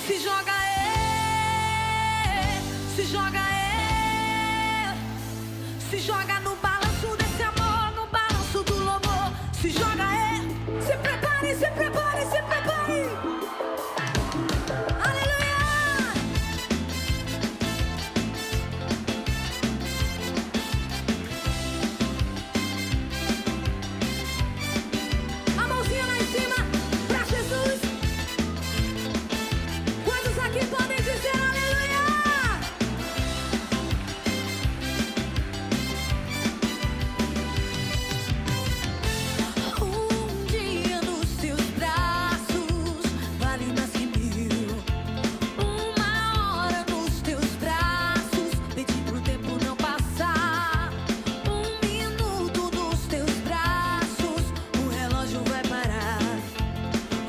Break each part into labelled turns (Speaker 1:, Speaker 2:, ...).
Speaker 1: Se joga, se joga, se joga no balanço desse amor, no balanço do louvor. Se joga, se prepare, se prepare, se prepare. Aleluia! A mãozinha lá em cima pra Jesus. Quantos aqui podem dizer aleluia? Um dia nos teus braços vale mais que mil. Uma hora nos teus braços, pedir pro tempo não passar. Um minuto nos teus braços, o relógio vai parar.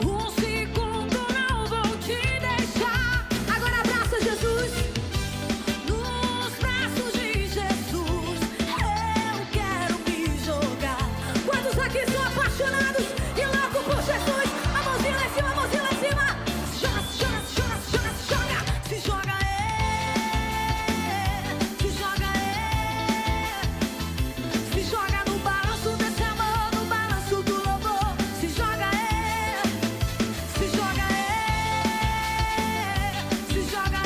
Speaker 1: Um segundo não vou te deixar. Agora abraça Jesus. Nos braços de Jesus eu quero me jogar. Quantos aqui são apaixonados e loucos por Jesus? A mãozinha lá em cima, a mãozinha lá em cima. Se joga, se joga, se joga, se joga, se joga. Se joga, se joga, se joga no balanço desse amor, no balanço do louvor. Se joga, se joga, se joga,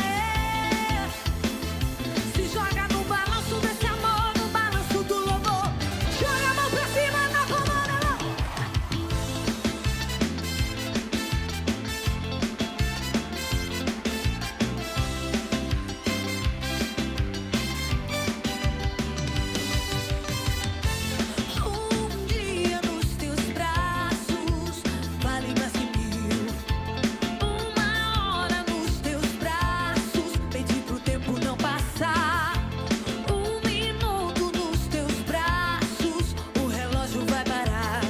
Speaker 1: se joga no balanço desse amor, no balanço do louvor. Joga a mão pra cima, na comanda, não. Um dia nos teus braços vale mais que mil. Uma hora nos teus braços, pedir pro tempo não passar. Um minuto nos teus braços, o relógio vai parar.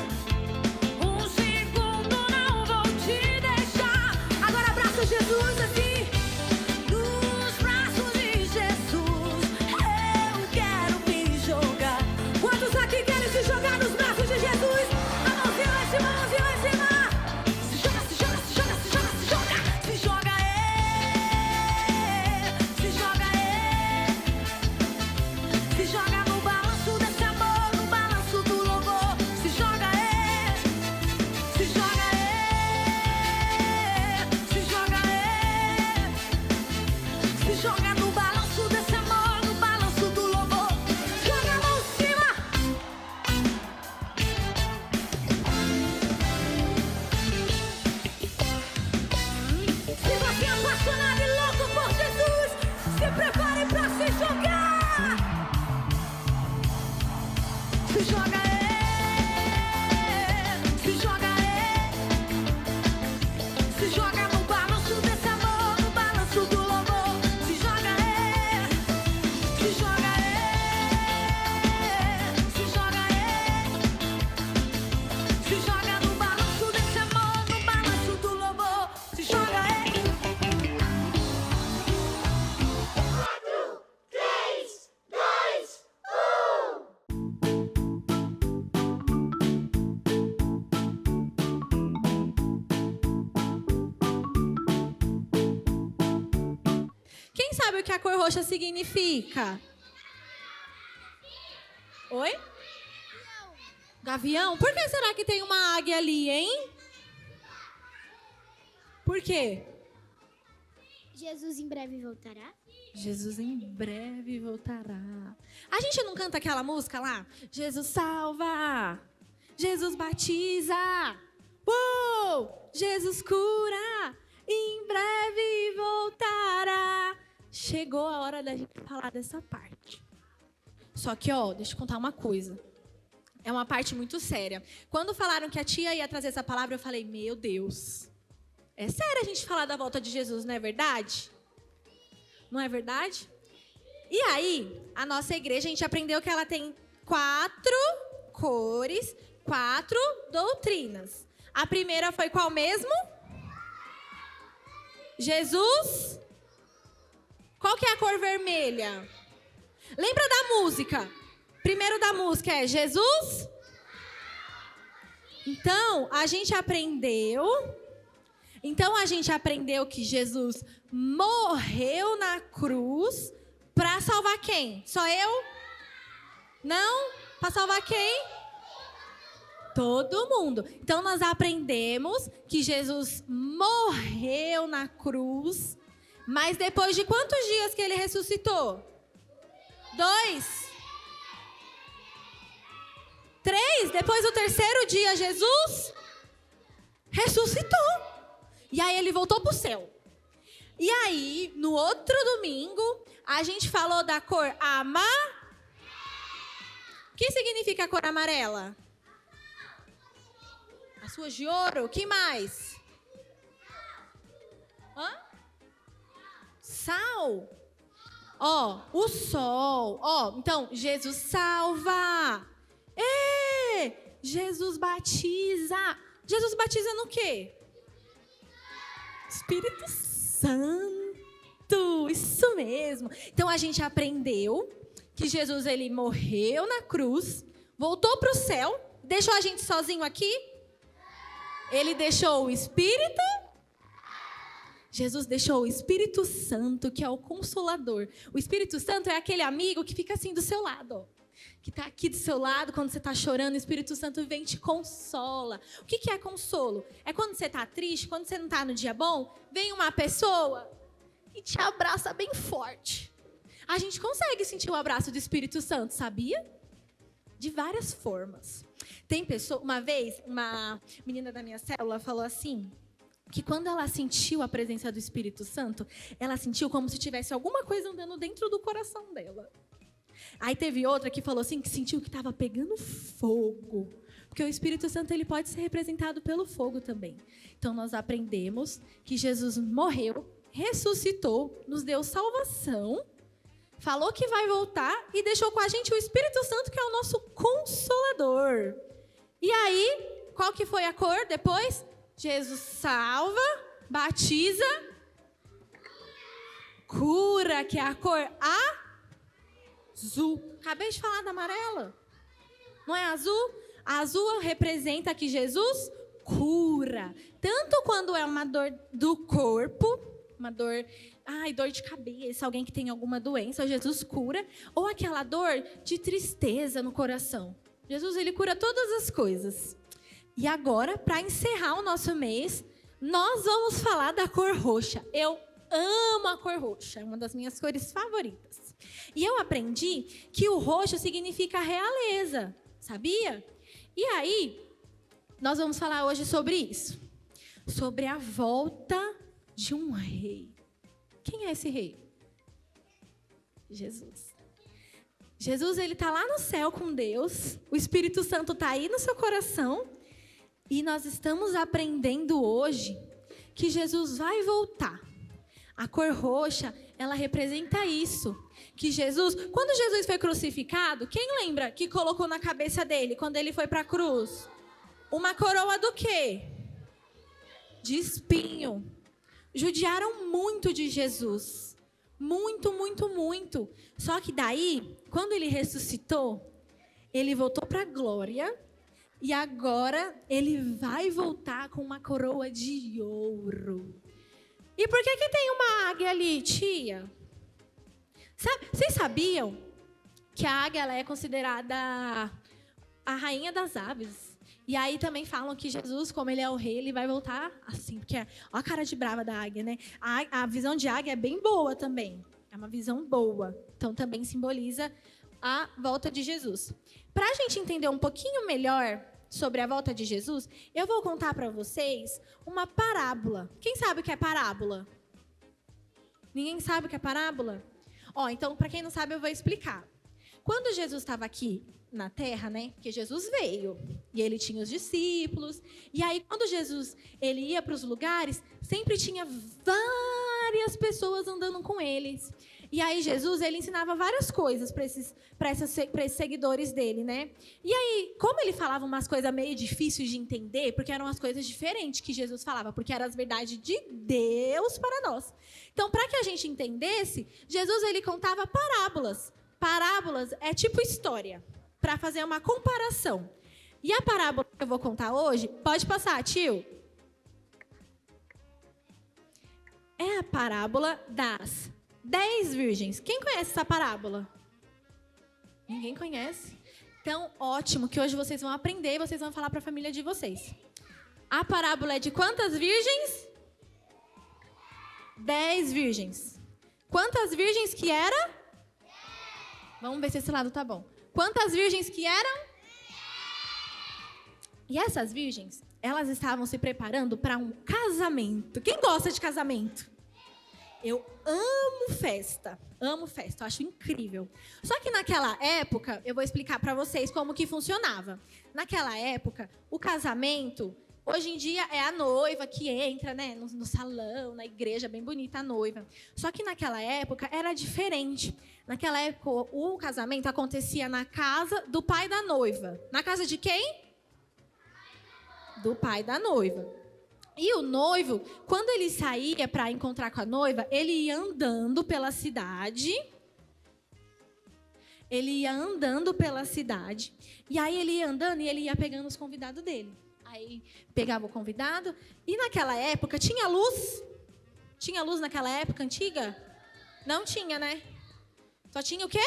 Speaker 1: Um segundo não vou te deixar. Agora abraça Jesus assim. Nos braços de Jesus eu quero me jogar. Quantos aqui querem se jogar nos braços de Jesus? A mãozinha lá em cima, a mãozinha lá em cima. Se joga, se joga, se joga, se joga, se joga. Se joga, se joga, se joga no balanço desse amor, no balanço do louvor. Se joga, se joga, se joga, se joga no balanço desse amor, no balanço do louvor. Joga a mão em cima. Se você é apaixonado e louco por Jesus, se prepare pra se jogar. Se joga, se joga, se joga no balanço desse amor, no balanço do louvor. Se joga, se joga, se joga, se joga no balanço desse amor, no balanço do louvor. Se joga,
Speaker 2: Quem sabe o que a cor roxa significa? Oi? Gavião? Por que será que tem uma águia ali, hein? Por quê?
Speaker 3: Jesus em breve voltará.
Speaker 2: Jesus em breve voltará. A gente não canta aquela música lá? Jesus salva, Jesus batiza, Jesus cura, em breve voltará. Chegou a hora da gente falar dessa parte. Só que, deixa eu contar uma coisa. É uma parte muito séria. Quando falaram que a tia ia trazer essa palavra, eu falei, meu Deus. É sério a gente falar da volta de Jesus, não é verdade? Não é verdade? E aí, a nossa igreja, a gente aprendeu que ela tem 4 cores, 4 doutrinas. A primeira foi qual mesmo? Jesus. Qual que é a cor vermelha? Lembra da música? Primeiro da música é Jesus. Então, a gente aprendeu Então a gente aprendeu que Jesus morreu na cruz para salvar quem? Só eu? Não? Para salvar quem? Todo mundo. Então nós aprendemos que Jesus morreu na cruz, mas depois de quantos dias que ele ressuscitou? 2? 3? Depois do terceiro dia, Jesus ressuscitou. E aí ele voltou para o céu. E aí, no outro domingo, a gente falou da cor amarela. O que significa a cor amarela? As suas de ouro. O que mais? Hã? Sal. Ó, o sol. Ó, então, Jesus salva. Jesus batiza. Jesus batiza no quê? Espírito Santo. Isso mesmo. Então, a gente aprendeu que Jesus, ele morreu na cruz, voltou para o céu, deixou a gente sozinho aqui. Ele deixou o Espírito. Jesus deixou o Espírito Santo, que é o Consolador. O Espírito Santo é aquele amigo que fica assim do seu lado, ó. Que está aqui do seu lado, quando você está chorando, o Espírito Santo vem e te consola. O que é consolo? É quando você está triste, quando você não está no dia bom, vem uma pessoa e te abraça bem forte. A gente consegue sentir o abraço do Espírito Santo, sabia? De várias formas. Tem pessoa, uma vez, uma menina da minha célula falou assim, que quando ela sentiu a presença do Espírito Santo, ela sentiu como se tivesse alguma coisa andando dentro do coração dela. Aí teve outra que falou assim, que sentiu que estava pegando fogo. Porque o Espírito Santo, ele pode ser representado pelo fogo também. Então nós aprendemos que Jesus morreu, ressuscitou, nos deu salvação, falou que vai voltar e deixou com a gente o Espírito Santo, que é o nosso Consolador. E aí, qual que foi a cor depois? Jesus salva, batiza, cura, que é a cor azul. Acabei de falar da amarela. Não é azul? A azul representa que Jesus cura. Tanto quando é uma dor do corpo, uma dor, dor de cabeça, alguém que tem alguma doença, Jesus cura. Ou aquela dor de tristeza no coração. Jesus, ele cura todas as coisas. E agora, para encerrar o nosso mês, nós vamos falar da cor roxa. Eu amo a cor roxa, é uma das minhas cores favoritas. E eu aprendi que o roxo significa realeza, sabia? E aí, nós vamos falar hoje sobre isso. Sobre a volta de um rei. Quem é esse rei? Jesus. Jesus, ele está lá no céu com Deus. O Espírito Santo está aí no seu coração. E nós estamos aprendendo hoje que Jesus vai voltar. A cor roxa, ela representa isso. Que Jesus, quando Jesus foi crucificado, quem lembra que colocou na cabeça dele, quando ele foi para a cruz? Uma coroa do quê? De espinho. Judiaram muito de Jesus. Muito, muito, muito. Só que daí, quando ele ressuscitou, ele voltou para a glória. E agora ele vai voltar com uma coroa de ouro. E por que tem uma águia ali, tia? Vocês sabiam que a águia, ela é considerada a rainha das aves? E aí também falam que Jesus, como ele é o rei, ele vai voltar assim. Porque, ó a cara de brava da águia, né? A visão de águia é bem boa também. É uma visão boa. Então também simboliza a volta de Jesus. Para a gente entender um pouquinho melhor sobre a volta de Jesus, eu vou contar para vocês uma parábola. Quem sabe o que é parábola? Ninguém sabe o que é parábola? Então, para quem não sabe, eu vou explicar. Quando Jesus estava aqui na Terra, né? Porque Jesus veio e ele tinha os discípulos. E aí, quando Jesus ele ia para os lugares, sempre tinha várias pessoas andando com eles. E aí Jesus, ele ensinava várias coisas para esses seguidores dele, né? E aí, como ele falava umas coisas meio difíceis de entender, porque eram as coisas diferentes que Jesus falava, porque eram as verdades de Deus para nós. Então, para que a gente entendesse, Jesus, ele contava parábolas. Parábolas é tipo história, para fazer uma comparação. E a parábola que eu vou contar hoje, pode passar, tio? parábola das 10 virgens. Quem conhece essa parábola? Ninguém conhece? Então, ótimo, que hoje vocês vão aprender e vocês vão falar para a família de vocês. A parábola é de quantas virgens? 10 virgens. Quantas virgens que era? Vamos ver se esse lado tá bom. Quantas virgens que eram? E essas virgens, elas estavam se preparando para um casamento. Quem gosta de casamento? Eu amo festa, eu acho incrível. Só que naquela época, eu vou explicar para vocês como que funcionava. Naquela época, o casamento, hoje em dia é a noiva que entra, né, no salão, na igreja, bem bonita a noiva. Só que naquela época era diferente. Naquela época, o casamento acontecia na casa do pai da noiva. Na casa de quem? Do pai da noiva. E o noivo, quando ele saía para encontrar com a noiva, ele ia andando pela cidade. E aí ele ia andando e ele ia pegando os convidados dele. Aí pegava o convidado. E naquela época, tinha luz? Tinha luz naquela época antiga? Não tinha, né? Só tinha o quê?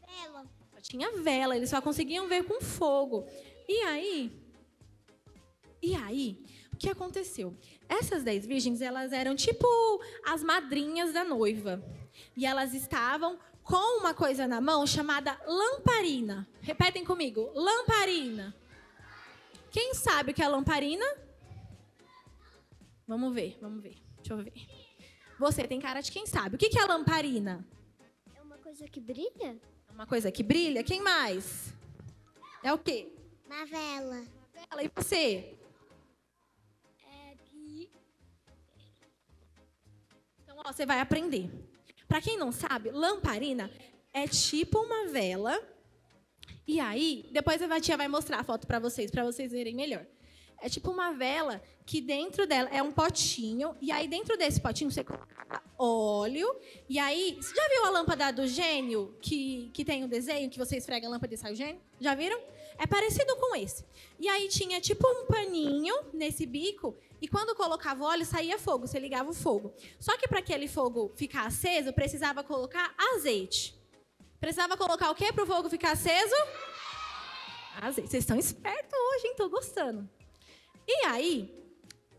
Speaker 3: Vela.
Speaker 2: Só tinha vela, eles só conseguiam ver com fogo. E aí, o que aconteceu? Essas 10 virgens, elas eram tipo as madrinhas da noiva. E elas estavam com uma coisa na mão chamada lamparina. Repetem comigo, lamparina. Quem sabe o que é lamparina? Vamos ver. Deixa eu ver. Você tem cara de quem sabe. O que é lamparina?
Speaker 3: É uma coisa que brilha?
Speaker 2: É uma coisa que brilha? Quem mais? É o quê?
Speaker 3: Uma vela.
Speaker 2: Ela e você? Então, ó, você vai aprender. Para quem não sabe, lamparina é tipo uma vela. E aí, depois a tia vai mostrar a foto para vocês verem melhor. É tipo uma vela que dentro dela é um potinho. E aí, dentro desse potinho, você coloca óleo. E aí, você já viu a lâmpada do gênio, que tem um desenho, que você esfrega a lâmpada e sai o gênio? Já viram? É parecido com esse. E aí, tinha tipo um paninho nesse bico. E quando colocava o óleo, saía fogo. Você ligava o fogo. Só que para aquele fogo ficar aceso, precisava colocar azeite. Precisava colocar o quê para o fogo ficar aceso? Azeite. Vocês estão espertos hoje, hein? Estou gostando. E aí,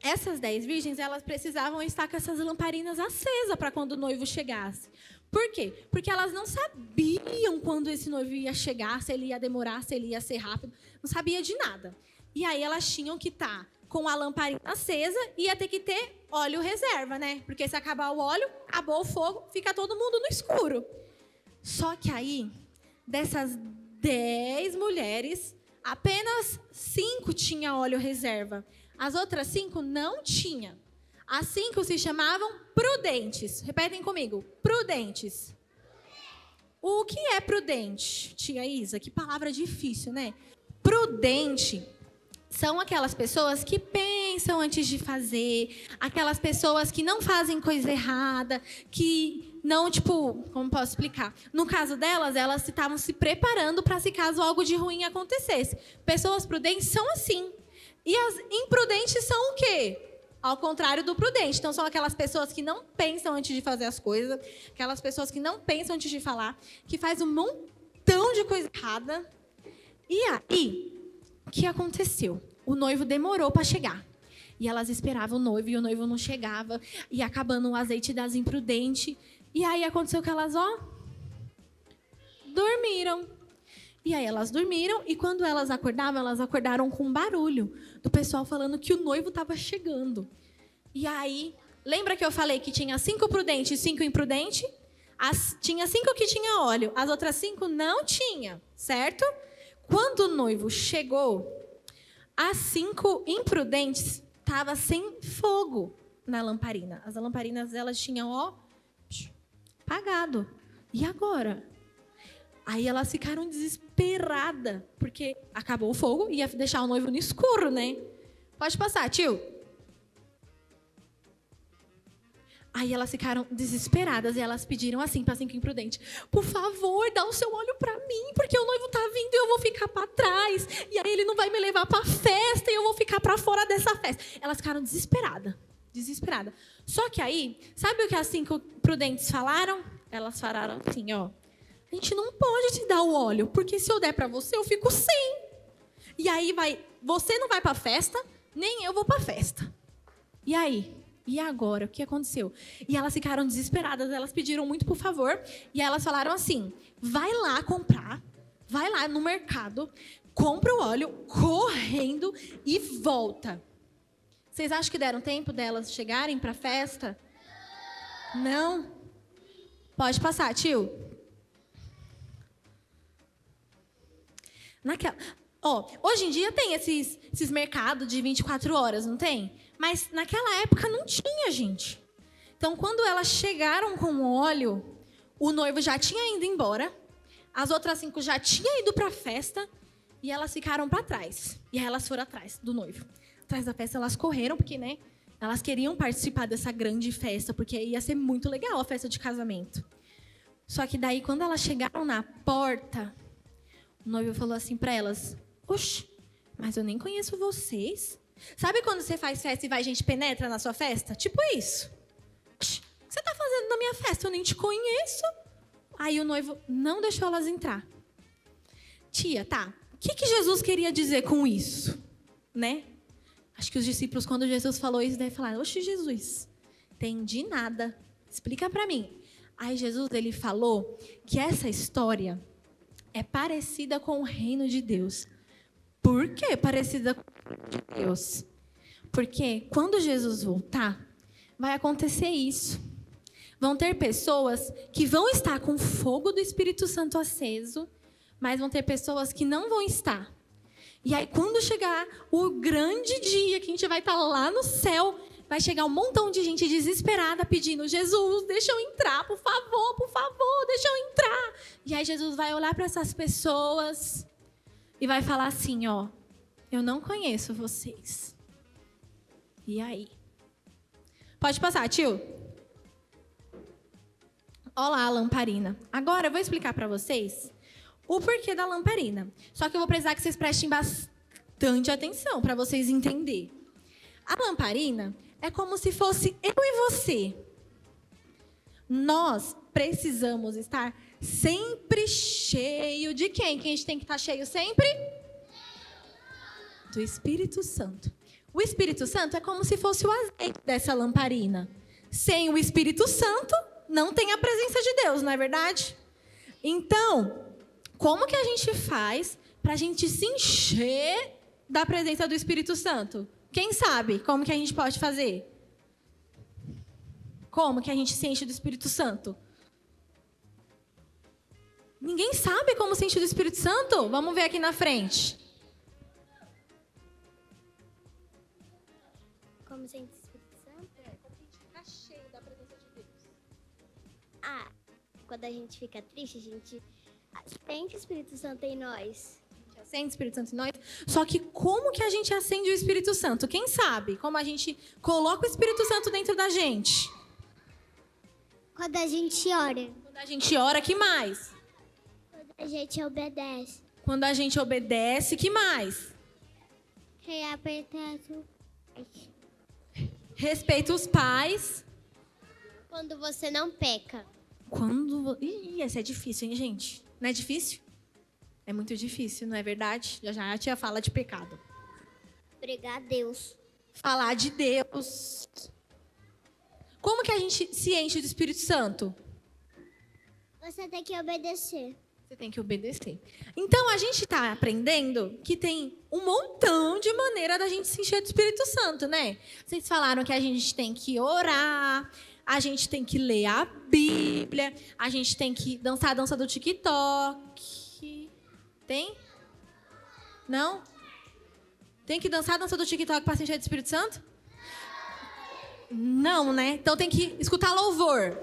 Speaker 2: essas 10 virgens, elas precisavam estar com essas lamparinas acesas para quando o noivo chegasse. Por quê? Porque elas não sabiam quando esse noivo ia chegar, se ele ia demorar, se ele ia ser rápido. Não sabia de nada. E aí, elas tinham que estar com a lamparina acesa e ia ter que ter óleo reserva, né? Porque se acabar o óleo, acabou o fogo, fica todo mundo no escuro. Só que aí, dessas 10 mulheres, apenas 5 tinham óleo reserva. As outras 5 não tinham. As 5 se chamavam prudentes. Repetem comigo. Prudentes. O que é prudente, tia Isa? Que palavra difícil, né? Prudente são aquelas pessoas que pensam antes de fazer, aquelas pessoas que não fazem coisa errada, que não, como posso explicar? No caso delas, elas estavam se preparando para se caso algo de ruim acontecesse. Pessoas prudentes são assim. E as imprudentes são o quê? Ao contrário do prudente. Então, são aquelas pessoas que não pensam antes de fazer as coisas, aquelas pessoas que não pensam antes de falar, que faz um montão de coisa errada. E aí, o que aconteceu? O noivo demorou para chegar. E elas esperavam o noivo, e o noivo não chegava, e acabando o azeite das imprudentes. E aí aconteceu que elas, dormiram. E aí elas dormiram, e quando elas acordaram com um barulho do pessoal falando que o noivo estava chegando. E aí, lembra que eu falei que tinha 5 prudentes e 5 imprudentes? Tinha 5 que tinha óleo, as outras 5 não tinha, certo? Quando o noivo chegou, as 5 imprudentes estavam sem fogo na lamparina. As lamparinas, elas tinham, apagado. E agora? Aí elas ficaram desesperadas, porque acabou o fogo e ia deixar o noivo no escuro, né? Pode passar, tio. Aí elas ficaram desesperadas e elas pediram assim para 5 imprudentes: por favor, dá o seu óleo para mim, porque o noivo tá vindo e eu vou ficar para trás. E aí ele não vai me levar para a festa e eu vou ficar para fora dessa festa. Elas ficaram desesperadas. Desesperada. Só que aí, sabe o que as 5 prudentes falaram? Elas falaram assim, ó. A gente não pode te dar o óleo, porque se eu der para você, eu fico sem. E aí você não vai para a festa, nem eu vou para a festa. E aí? E agora? O que aconteceu? E elas ficaram desesperadas, elas pediram muito por favor. E elas falaram assim, vai lá comprar, vai lá no mercado, compra o óleo, correndo e volta. Vocês acham que deram tempo delas chegarem para a festa? Não? Pode passar, tio. Hoje em dia tem esses mercados de 24 horas, não tem? Mas naquela época não tinha, gente. Então, quando elas chegaram com o óleo, o noivo já tinha ido embora, as outras 5 já tinham ido para a festa e elas ficaram para trás. E aí elas foram atrás do noivo. Atrás da festa elas correram, porque, né, elas queriam participar dessa grande festa, porque ia ser muito legal a festa de casamento. Só que daí, quando elas chegaram na porta, o noivo falou assim para elas, oxe, mas eu nem conheço vocês. Sabe quando você faz festa e vai gente penetra na sua festa? Tipo isso. Oxe, o que você está fazendo na minha festa? Eu nem te conheço. Aí o noivo não deixou elas entrar. Tia, tá, o que Jesus queria dizer com isso? Né? Acho que os discípulos, quando Jesus falou isso, devem falar, oxe, Jesus, entendi nada. Explica para mim. Aí Jesus, ele falou que essa história é parecida com o reino de Deus. Por que parecida com o reino de Deus? Porque quando Jesus voltar, vai acontecer isso. Vão ter pessoas que vão estar com o fogo do Espírito Santo aceso, mas vão ter pessoas que não vão estar. E aí, quando chegar o grande dia que a gente vai estar lá no céu, vai chegar um montão de gente desesperada pedindo, Jesus, deixa eu entrar, por favor, deixa eu entrar. E aí Jesus vai olhar para essas pessoas e vai falar assim, ó, eu não conheço vocês. E aí? Pode passar, tio. Olha lá a lamparina. Agora eu vou explicar para vocês o porquê da lamparina. Só que eu vou precisar que vocês prestem bastante atenção para vocês entenderem. A lamparina é como se fosse eu e você. Nós precisamos estar sempre cheio de quem? Quem a gente tem que estar cheio sempre? Do Espírito Santo. O Espírito Santo é como se fosse o azeite dessa lamparina. Sem o Espírito Santo, não tem a presença de Deus, não é verdade? Então, como que a gente faz para a gente se encher da presença do Espírito Santo? Quem sabe como que a gente pode fazer? Como que a gente se enche do Espírito Santo? Ninguém sabe como se enche do Espírito Santo? Vamos ver aqui na frente.
Speaker 3: Como se enche do Espírito Santo?
Speaker 2: Como a gente fica cheio da presença de Deus?
Speaker 3: Quando a gente fica triste, a gente sente o Espírito Santo em nós.
Speaker 2: Acende o Espírito Santo em nós. Só que como que a gente acende o Espírito Santo? Quem sabe? Como a gente coloca o Espírito Santo dentro da gente?
Speaker 3: Quando a gente ora.
Speaker 2: Quando a gente ora, que mais?
Speaker 3: Quando a gente obedece.
Speaker 2: Quando a gente obedece, que mais? Respeita os pais.
Speaker 3: Quando você não peca.
Speaker 2: Ih, essa é difícil, hein, gente? Não é difícil? É muito difícil, não é verdade? Já a tia fala de pecado.
Speaker 3: Pregar a Deus.
Speaker 2: Falar de Deus. Como que a gente se enche do Espírito Santo?
Speaker 3: Você tem que obedecer.
Speaker 2: Você tem que obedecer. Então, a gente está aprendendo que tem um montão de maneira da gente se encher do Espírito Santo, né? Vocês falaram que a gente tem que orar, a gente tem que ler a Bíblia, a gente tem que dançar a dança do TikTok. Tem? Não? Tem que dançar a dança do TikTok para se encher do Espírito Santo? Não, né? Então tem que escutar louvor.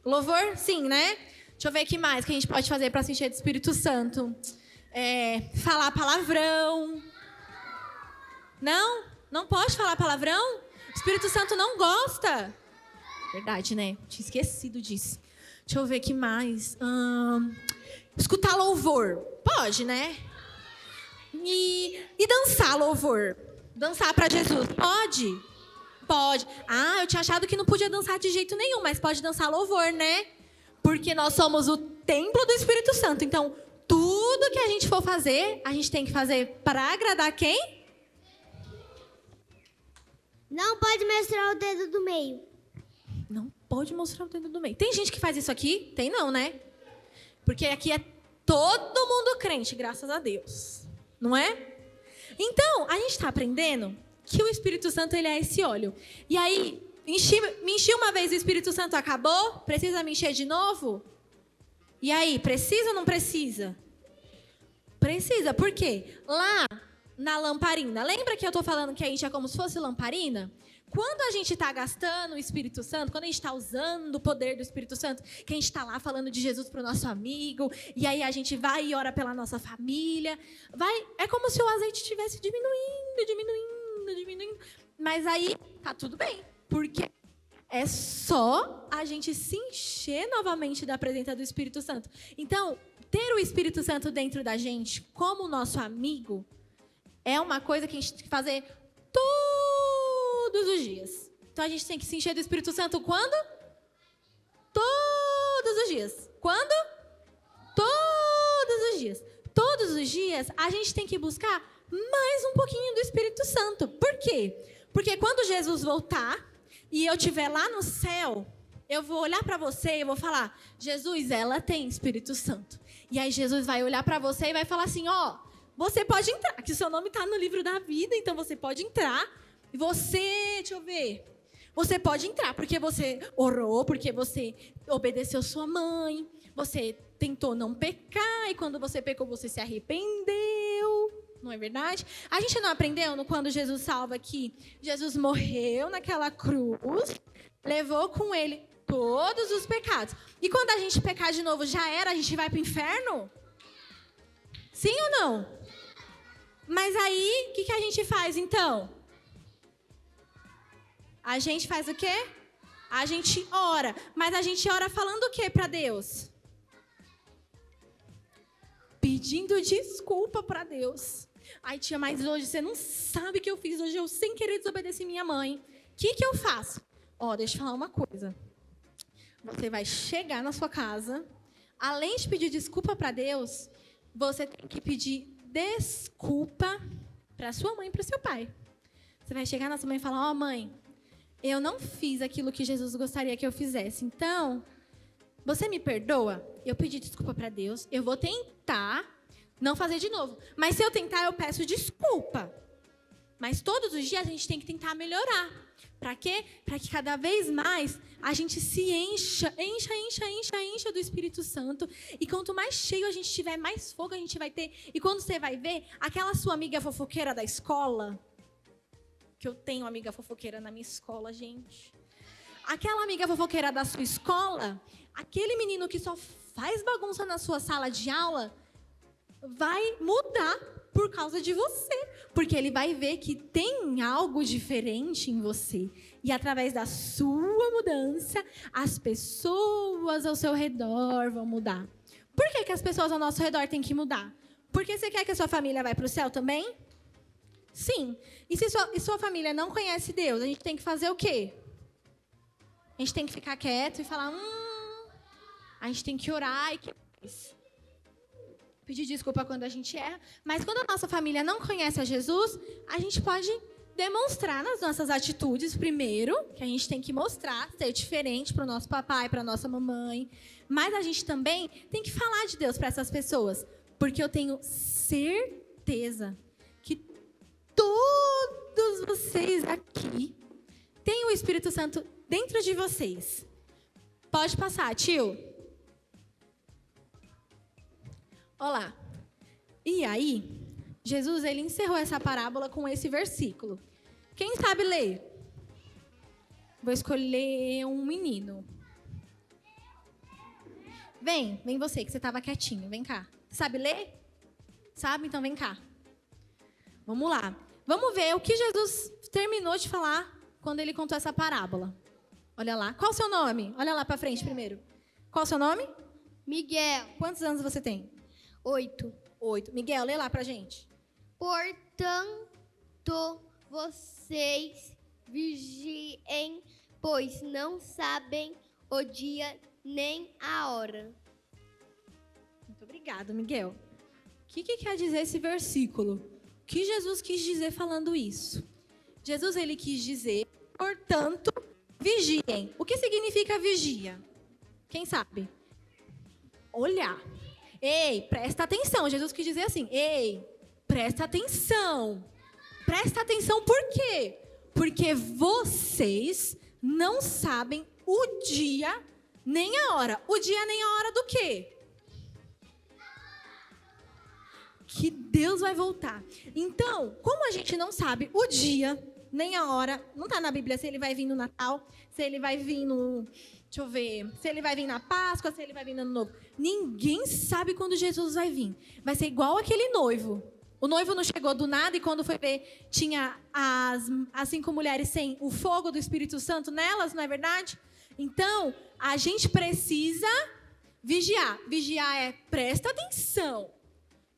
Speaker 2: Louvor, sim, né? Deixa eu ver o que mais que a gente pode fazer para se encher do Espírito Santo. Falar palavrão. Não? Não pode falar palavrão? O Espírito Santo não gosta. Verdade, né? Tinha esquecido disso. Deixa eu ver o que mais. Escutar louvor. Pode, né? E dançar louvor. Dançar para Jesus. Pode? Pode. Ah, eu tinha achado que não podia dançar de jeito nenhum, mas pode dançar louvor, né? Porque nós somos o templo do Espírito Santo. Então, tudo que a gente for fazer, a gente tem que fazer para agradar quem?
Speaker 3: Não pode mostrar o dedo do meio.
Speaker 2: Não pode mostrar o dedo do meio. Tem gente que faz isso aqui? Tem não, né? Porque aqui é todo mundo crente, graças a Deus. Não é? Então, a gente está aprendendo que o Espírito Santo, ele é esse óleo. E aí, me enchi uma vez, o Espírito Santo acabou? Precisa me encher de novo? E aí, precisa ou não precisa? Precisa, por quê? Lá na lamparina, lembra que eu estou falando que a gente é como se fosse lamparina? Quando a gente está gastando o Espírito Santo, quando a gente está usando o poder do Espírito Santo, que a gente está lá falando de Jesus para o nosso amigo, e aí a gente vai e ora pela nossa família, é como se o azeite estivesse diminuindo, mas aí tá tudo bem, porque é só a gente se encher novamente da presença do Espírito Santo. Então, ter o Espírito Santo dentro da gente como nosso amigo é uma coisa que a gente tem que fazer todos os dias. Então, a gente tem que se encher do Espírito Santo quando? Todos os dias. Quando? Todos os dias. Todos os dias, a gente tem que buscar mais um pouquinho do Espírito Santo. Por quê? Porque quando Jesus voltar e eu estiver lá no céu, eu vou olhar para você e vou falar, Jesus, ela tem Espírito Santo. E aí Jesus vai olhar para você e vai falar assim, ó, você pode entrar, que o seu nome está no livro da vida, então você pode entrar. E você, deixa eu ver, você pode entrar porque você orou, porque você obedeceu sua mãe, você tentou não pecar, e quando você pecou, você se arrependeu. Não é verdade? A gente não aprendeu quando Jesus salva aqui? Jesus morreu naquela cruz, levou com ele todos os pecados. E quando a gente pecar de novo, já era, a gente vai para o inferno? Sim ou não? Mas aí, o que a gente faz então? A gente faz o quê? A gente ora. Mas a gente ora falando o quê para Deus? Pedindo desculpa para Deus. Ai, tia, mas hoje você não sabe o que eu fiz. Hoje eu sem querer desobedeci minha mãe. O que eu faço? Ó, deixa eu falar uma coisa. Você vai chegar na sua casa, além de pedir desculpa para Deus, você tem que pedir desculpa para sua mãe e para o seu pai. Você vai chegar na sua mãe e falar, ó, mãe, eu não fiz aquilo que Jesus gostaria que eu fizesse. Então, você me perdoa? Eu pedi desculpa para Deus, eu vou tentar não fazer de novo. Mas se eu tentar, eu peço desculpa. Mas todos os dias a gente tem que tentar melhorar. Para quê? Para que cada vez mais a gente se encha do Espírito Santo. E quanto mais cheio a gente tiver, mais fogo a gente vai ter. E quando você vai ver, aquela sua amiga fofoqueira da escola, que eu tenho amiga fofoqueira na minha escola, gente. Aquela amiga fofoqueira da sua escola, aquele menino que só faz bagunça na sua sala de aula, vai mudar por causa de você. Porque ele vai ver que tem algo diferente em você. E através da sua mudança, as pessoas ao seu redor vão mudar. Por que as pessoas ao nosso redor têm que mudar? Porque você quer que a sua família vá para o céu também? Sim. E se sua família não conhece Deus, a gente tem que fazer o quê? A gente tem que ficar quieto e falar, a gente tem que orar e pedir desculpa quando a gente erra. Mas quando a nossa família não conhece a Jesus, a gente pode demonstrar nas nossas atitudes, primeiro, que a gente tem que mostrar, ser diferente para o nosso papai, para a nossa mamãe. Mas a gente também tem que falar de Deus para essas pessoas. Porque eu tenho certeza que todos vocês aqui têm o Espírito Santo dentro de vocês. Pode passar, tio. Olá. E aí, Jesus, ele encerrou essa parábola com esse versículo. Quem sabe ler? Vou escolher um menino. Vem você, que você estava quietinho. Vem cá. Sabe ler? Sabe? Então vem cá. Vamos lá. Vamos ver o que Jesus terminou de falar quando ele contou essa parábola. Olha lá. Qual o seu nome? Olha lá para frente primeiro. Qual o seu nome?
Speaker 3: Miguel.
Speaker 2: Quantos anos você tem?
Speaker 3: 8.
Speaker 2: 8. Miguel, lê lá pra gente.
Speaker 3: Portanto, vocês Vigiem, pois não sabem o dia nem a hora.
Speaker 2: Muito obrigado, Miguel. O que quer dizer esse versículo? O que Jesus quis dizer falando isso? Jesus, ele quis dizer, portanto, vigiem. O que significa vigia? Quem sabe? Olhar. Ei, presta atenção. Jesus quis dizer assim, ei, presta atenção. Presta atenção por quê? Porque vocês não sabem o dia nem a hora. O dia nem a hora do quê? Que Deus vai voltar. Então, como a gente não sabe o dia nem a hora, não está na Bíblia se ele vai vir no Natal, se ele vai vir no... Deixa eu ver. Se ele vai vir na Páscoa, se ele vai vir no Ano Novo. Ninguém sabe quando Jesus vai vir. Vai ser igual aquele noivo. O noivo não chegou do nada e quando foi ver, tinha as 5 mulheres sem o fogo do Espírito Santo nelas, não é verdade? Então, a gente precisa vigiar. Vigiar é presta atenção.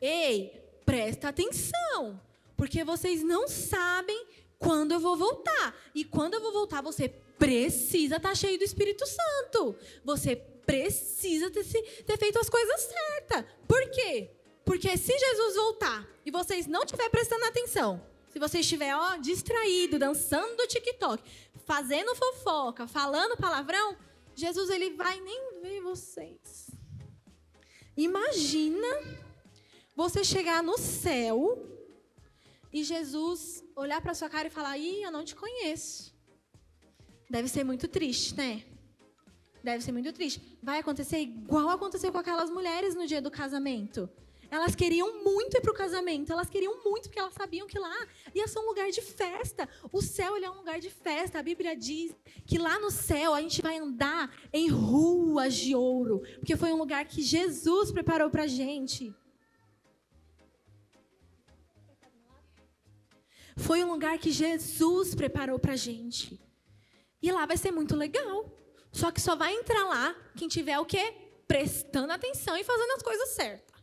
Speaker 2: Ei, presta atenção. Porque vocês não sabem quando eu vou voltar. E quando eu vou voltar, você precisa estar cheio do Espírito Santo. Você precisa ter feito as coisas certas. Por quê? Porque se Jesus voltar e vocês não estiverem prestando atenção, se você estiver distraído, dançando do TikTok, fazendo fofoca, falando palavrão, Jesus ele vai nem ver vocês. Imagina você chegar no céu e Jesus olhar para sua cara e falar, ih, eu não te conheço. Deve ser muito triste, né? Deve ser muito triste. Vai acontecer igual aconteceu com aquelas mulheres no dia do casamento. Elas queriam muito ir para o casamento. Elas queriam muito porque elas sabiam que lá ia ser um lugar de festa. O céu ele é um lugar de festa. A Bíblia diz que lá no céu a gente vai andar em ruas de ouro. Porque foi um lugar que Jesus preparou para a gente. Foi um lugar que Jesus preparou para a gente. E lá vai ser muito legal. Só que só vai entrar lá quem tiver o quê? Prestando atenção e fazendo as coisas certas.